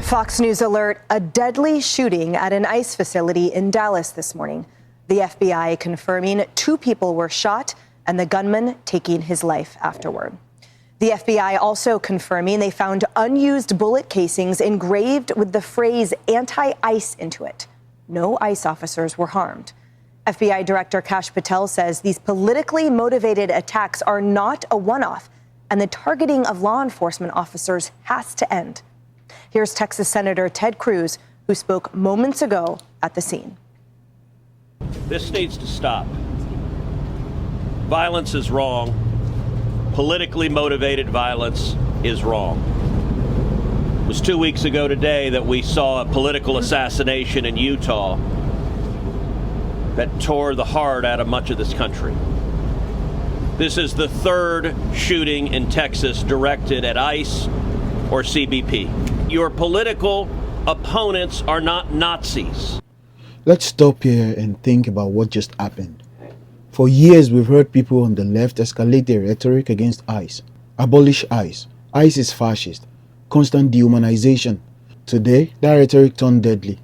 Fox News alert, a deadly shooting at an ICE facility in Dallas this morning. The FBI confirming 2 people were shot and the gunman taking his life afterward. The FBI also confirming they found unused bullet casings engraved with the phrase anti-ICE into it. No ICE officers were harmed. FBI Director Kash Patel says these politically motivated attacks are not a one-off, and the targeting of law enforcement officers has to end. Here's Texas Senator Ted Cruz, who spoke moments ago at the scene. This needs to stop. Violence is wrong. Politically motivated violence is wrong. It was 2 weeks ago today that we saw a political assassination in Utah that tore the heart out of much of this country. This is the 3rd shooting in Texas directed at ICE or CBP. Your political opponents are not Nazis. Let's stop here and think about what just happened. For years, we've heard people on the left escalate their rhetoric against ICE. Abolish ICE. ICE is fascist. Constant dehumanization. Today, that rhetoric turned deadly.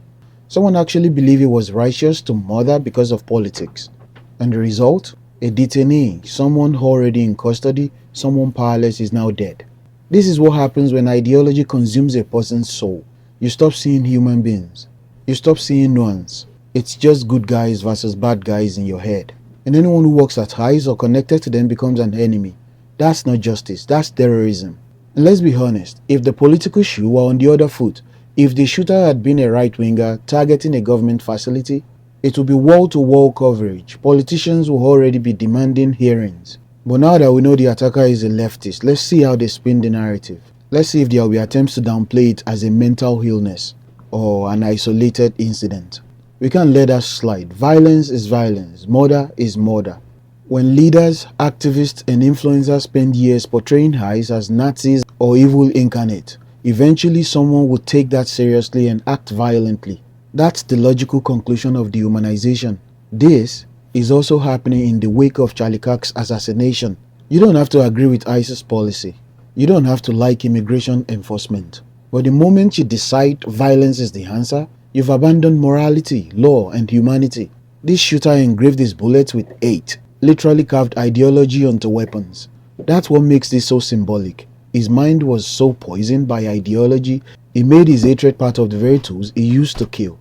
Someone actually believed it was righteous to murder because of politics. And the result? A detainee, someone already in custody, someone powerless is now dead. This is what happens when ideology consumes a person's soul. You stop seeing human beings. You stop seeing nuance. It's just good guys versus bad guys in your head. And anyone who works at ICE or connected to them becomes an enemy. That's not justice, that's terrorism. And let's be honest, if the political shoe were on the other foot, if the shooter had been a right-winger targeting a government facility, it would be wall-to-wall coverage. Politicians will already be demanding hearings. But now that we know the attacker is a leftist, let's see how they spin the narrative. Let's see if there will be attempts to downplay it as a mental illness or an isolated incident. We can't let that slide. Violence is violence. Murder is murder. When leaders, activists, and influencers spend years portraying ICE as Nazis or evil incarnate, eventually someone would take that seriously and act violently. That's the logical conclusion of dehumanization. This is also happening in the wake of Charlie Kirk's assassination. You don't have to agree with ICE's policy. You don't have to like immigration enforcement. But the moment you decide violence is the answer, you've abandoned morality, law, and humanity. This shooter engraved his bullets with hate, literally carved ideology onto weapons. That's what makes this so symbolic. His mind was so poisoned by ideology, it made his hatred part of the very tools he used to kill.